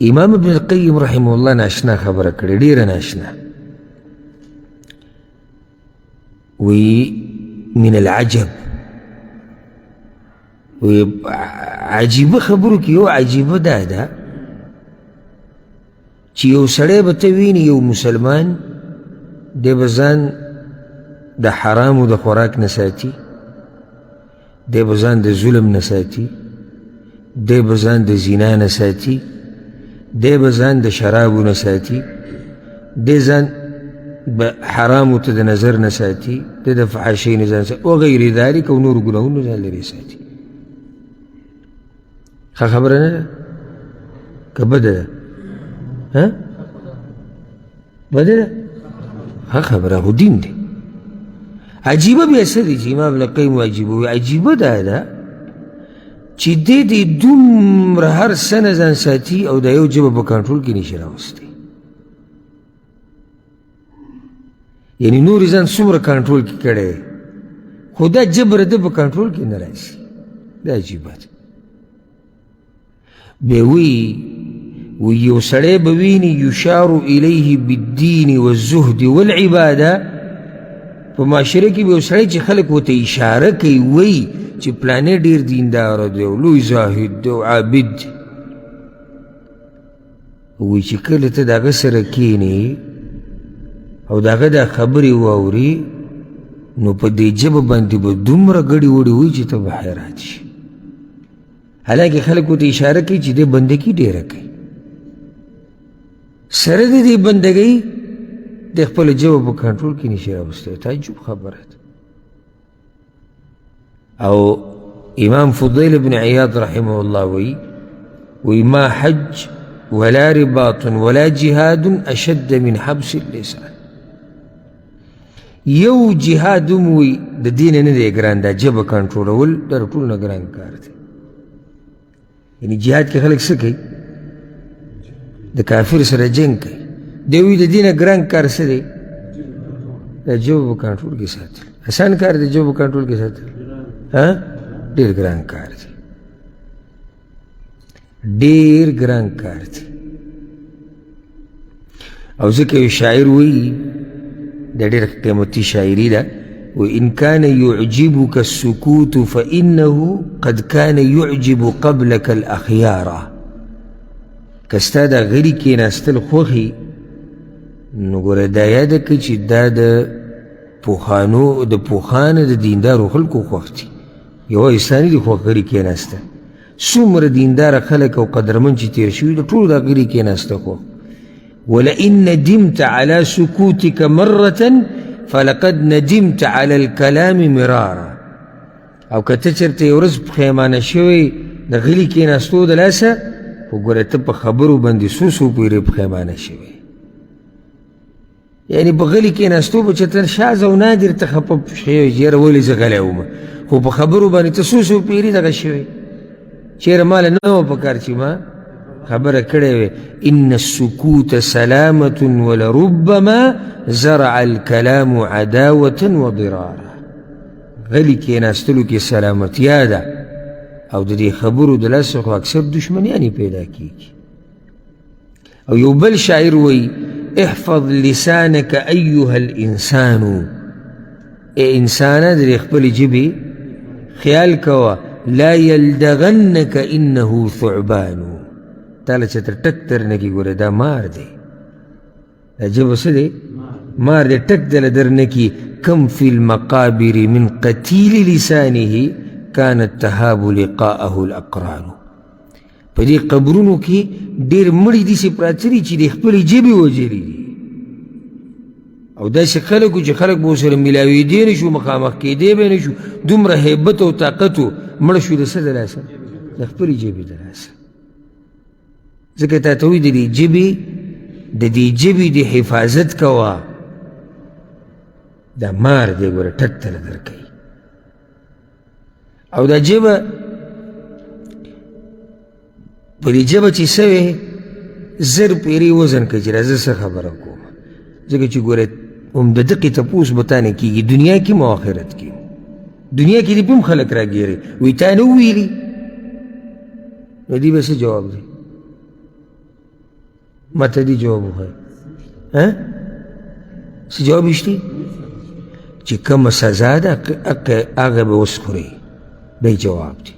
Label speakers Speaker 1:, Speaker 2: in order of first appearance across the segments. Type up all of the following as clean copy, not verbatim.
Speaker 1: امام ابن القیم رحمه الله ناشنا خبره کړې، ډېره ناشنا. وی من العجب، وی عجیبه خبرو کې یو عجیبه دا ده چې یو سړی به ته ویني، یو مسلمان دی به ځان د حرامو د خوراک نه ساتي، دی به ځان د ظلم نه ساتي، دی به ځان د زنا نه ساتي، دی به ځان د شرابو نه ساتي، دی ځان به حرامو ته د نظر نه ساتي، دی د فحاشۍ نه ځان ساتي وغیر ذلک، او نورو ګناهونو ځان لرې ساتي. ښه خبره نه ده که بده ده؟ بده ده؟ ښه خبره، خو دین دی. عجیبه بیا څه دی چې امام ابن القیم عجیبه وایي؟ عجیبه دا ده چې دی د دومره هر څه نه ځان ساتي او د یو ژبه په کنټرول کې نشي راوستی. یعنې نور ځان څومره کنټرول کې کړی، خو دا ژبه د په کنټرول کې نه راځي. دا عجیبه ده. بیا وایي یو سړی به ویني یشار الیه بالدین والزهد والعباده، په معاشره کې به یو سړی چې خلک ورته اشاره کوي، وایي چې پلانې ډېر دینداره دی او لوی زاهد دی او عابد دی. وایي چې کله ته د هغه سره کښېنې او د هغه دا خبرې واوري، نو په دې ژبه باندې به دومره ګډې وډې وایي چې ته به حیران شي. حالانکه خلک ورته اشاره کوي چې دې بندګي ډېره کوي، سره د دې بندګۍ د خپله ژبه په کنټرول کې نشي راوستی. تعجب خبره ده. او امام فضیل بن عیاض رحمه الله وی ما حج ولا رباط ولا جهاد اشد من حبس اللسان. یو جهاد هم وی د دین نه دی ګران، دا ژبه کنټرولول دا ټول نه ګران کار دی. یعنی جهاد کې خلک څه کوي؟ د کافر سره جنګ کوي. دی وی د دینه ګران کار څه دی؟ د ژبه په کنټرول کې ساتل. اسان کار دی ژبه په کنټرول کې ساتل؟ ډېر ګران کار دی، ډېر ګران کار دی. او ځکه یو شاعر وایي، دا ډېره قیمتي شاعري ده، وإن كان يعجبك السكوت فإنه قد كان يعجب قبلك الأخيار. که ستا دا غلي کېناستل خوښي، نو ګوره دا یاده کړه چې دا د پوخانه د دیندارو خلکو خوښ دي. یوه اسلامي دي خوښ غلي کېناسته. څومره دینداره خلک او قدرمن چې تېر شوي د ټولو دا غلي کېناسته خوښ. ولئن ندمت على سكوتك مرة فلقد ندمت على الكلام مرارا. او که ته چېرته یو ورځ پښیمانه شوی د غلي کېناستو د لاسه، خو ګوره ته په خبرو باندې څو پورې پښیمانه شوی. یعنې په غلي کېناستو به چېرته شاذ او نادر ته خفه شوی چې یاره ولې زه غلی وم، خو په خبرو باندې ته څو پورې دغه شوی. چېرې ماله نه وه په کار چې ما خبره کړې وې. ان السکوت سلامة ولربما زرع الكلام عداوة وضرارا. غلي کېناستلو کې سلامتیا ده، او د دې خبرو د لاسه خو اکثر دشمنیانې پیدا کېږي. او یو بل شاعر وایي احفظ لسانك أيها الإنسان. ای انسانه د خپلې ژبې خیال کوه. لا يلدغنك إنه ثعبان. تاله چې تر ټک درنه کي، ګوره دا مار دی، دا ژبه څه دی؟ مار دی. ټک دله درنه کي. كم في المقابر من قتيل لسانه كانت تهاب لقاءه الأقران. په دې قبرونو کې ډېر مړي داسې پراته دي چې د خپلې ژبې وژلي دي. او داسې خلک چې خلک به ورسره میلاوېدی نه شو، مخامخ کېدی به نه شو، دومره هیبت او طاقت و، مړه شو د څه د لاسه؟ د خپلې ژبې د لاسه. ځکه تا ته وایي د دې ژبې د حفاظت کوه. دا مار دی، ګوره ټک تله درکوي. او دا ژبه په دې ژبه چې څه وې، زر پیرې وزن کوي چې راځه څه خبره کوم. ځکه چې ګوره هم د دقې تپوس به تا نه کېږي، دنیا کې مو آخرت کې. دنیا کې دې په هم خلک راګیري، وایي تا نه وویلي، نو دې به څه جواب دی؟ ما ته دې جواب وښایه څه جواب ویشتي چې کومه سزا ده هغه به اوس خورې دا یې جواب دی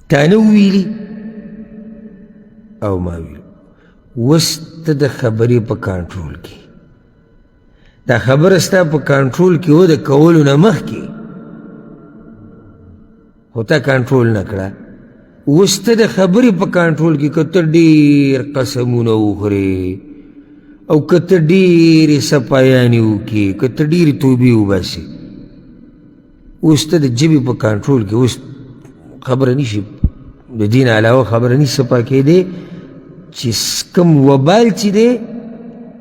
Speaker 1: تا نه وویلي او ما ویلو اوس ته د خبرې په کنټرول کې دا خبره ستا په کنټرول کې و د کولو نه مخکې خو تا کنټرول نه کړه اوس ته د خبرې په کنټرول کې که ته ډېر قسمونه وخورې او که ته ډېرې صفایانې وکړې که ته ډېرې توبې وباسې اوس ته د ژبې په کنټرول کې اوس خبره نشي د دین علاوه خبره نشي صفا کېدی چې کوم وبال چې دی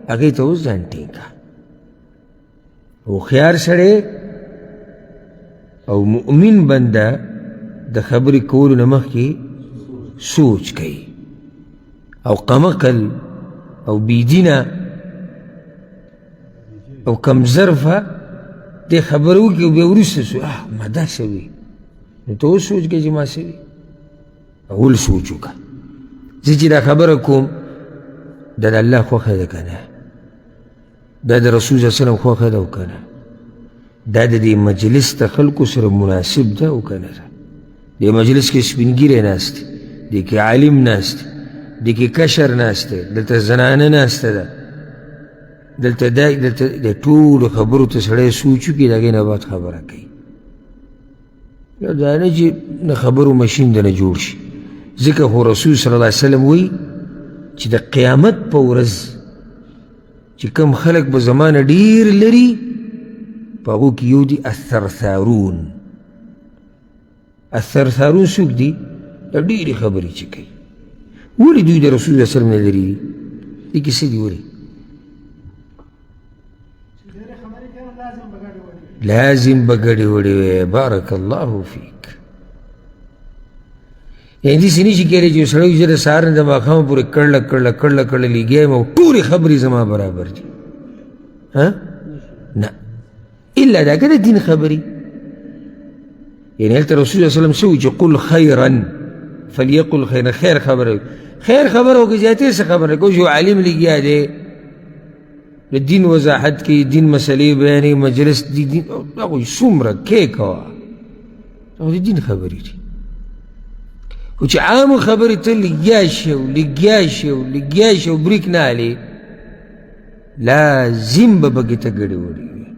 Speaker 1: هغې ته اوس ځان ټینګ کړه هوښیار سړی او مؤمن بنده د خبرې کولو نه مخکې سوچ کوي او قمقل او بېدینه او کمظرفه دې خبره وکړي او بیا وروسته ما دا شوي نو ته اوس سوچ کوې چې ما شوي اول سوچ وکړه زه چې دا خبره کوم دا د الله خوښه ده که نه دا د رسول صلی الله علیه وسلم خوښه ده او که نه دا د دې مجلس د خلکو سره مناسب ده او که نه ده دې مجلس کې سپین ږیری ناست دی دې کې عالم ناست دی دې کې کشر ناست دی دلته زنانه ناسته ده دلته د ټولو خبرو ته سړی سوچ وکړي د هغې نه بعد خبره کوي دا نه چې د خبرو مشین د نه جوړ شي ځکه خو رسول صلی الله علیه وسلم وایي چې د قیامت په ورځ چې کوم خلک به زما نه ډېر لري په هغو کې یو دي الثرثارون الثرثارون څوک دي دا ډېرې خبرې چې کوي ولې دوی د رسول الله وسلم نه لري دي دې کې څه دي ولې لازم به ګډې وډې وی بارک الله فیک یعنې داسې نه شي کېدی چې یو سړی زه د سهار نه د ماښامه پورې کړله لګیا یم او ټولې خبرې زما برابر دي نه الا دا که د دین خبرې یعنې هلته رسول الله وسلم څه وایي چې قل خیرا فلیقل خیرا خیر خبره خیر خبره وکړه زیاتې څه خبره کوي یو عالم لګیا دی د دین وضاحت کوي دین مسلې بیانوي مجلس دین هغوی څومره کې کوه هغه د دین خبرې دي خو چې عامو خبرې ته لګیا شي او بریک نه هلې لازم به پکې ته ګډې وډې وي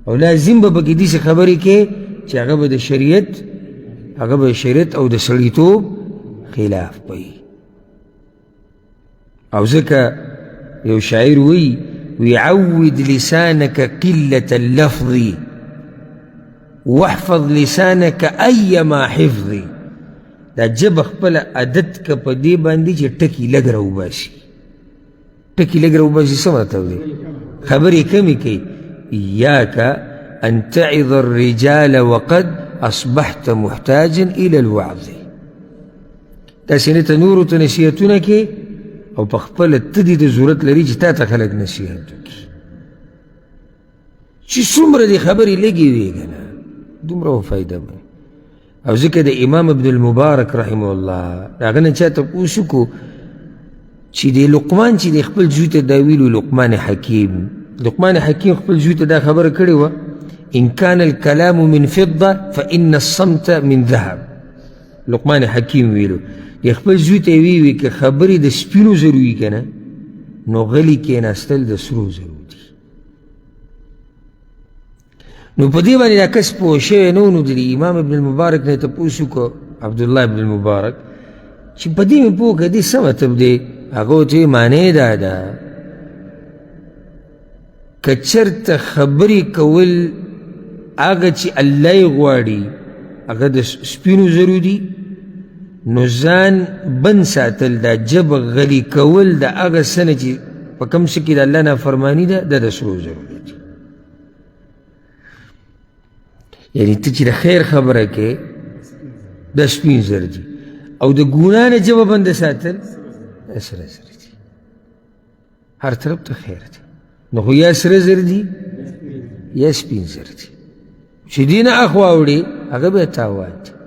Speaker 1: او لازم به پکې داسې خبرې کې چې هغه به د شریعت او د سړیتوب خلاف وي او ځکه یو شاعر وی عود لسانك قلة اللفظ واحفظ لسانك أيما حفظ دا جب خپل عادت که په دې باندې چې ټکي لږ راوباسي څه مطلب دی خبرې کمې کوي إياك أن تعظ الرجال وقد أصبحت محتاجا إلى الوعظ داسې نه ته نورو ته نصیحتونه کوې او په خپله ته دې ته ضرورت لري چې تا ته خلک نصیحت وکړي چې څومره دې خبرې لږې وي که نه دومره به فایده مني او ځکه د امام ابن المبارک رحمه الله د هغه نه چا تپوس وکړو چې د لقمان چې د خپل زوی ته دا ویلو لقمان حکیم خپل زوی ته دا خبره کړې وه ان كان الكلام من فضة فإن الصمت من ذهب لقمان حکیم ویلو د خپل زوی ته یې وی که خبرې د سپینو زرو وي که نه نو غلي کېناستل د سرو زرو دي نو په دې باندې دا کس پوه شوی نه و نو د امام ابن المبارک نه یې تپوس وکړو عبدالله ابن المبارک چې په دې مې پوه که دې څه مطلب دی هغه ورته ویې معنی دا ده که چېرته خبرې کول هغه چې الله یې غواړي هغه د سپینو زرو دي نو ځان بند ساتل دا جبه غلي کول د هغه څه نه چې په کوم څه کې د الله نافرماني ده دا د سرو زرو دي یعنې ته چې د خیر خبره کې دا سپین زر دي او د ګناه نه جبه بنده ساتل دا سره زر دي هر طرف ته خیر دی نو خو یا سره زر دي یا سپین زر دي چې دې نه اخوا وړي هغه بیا تاوان دي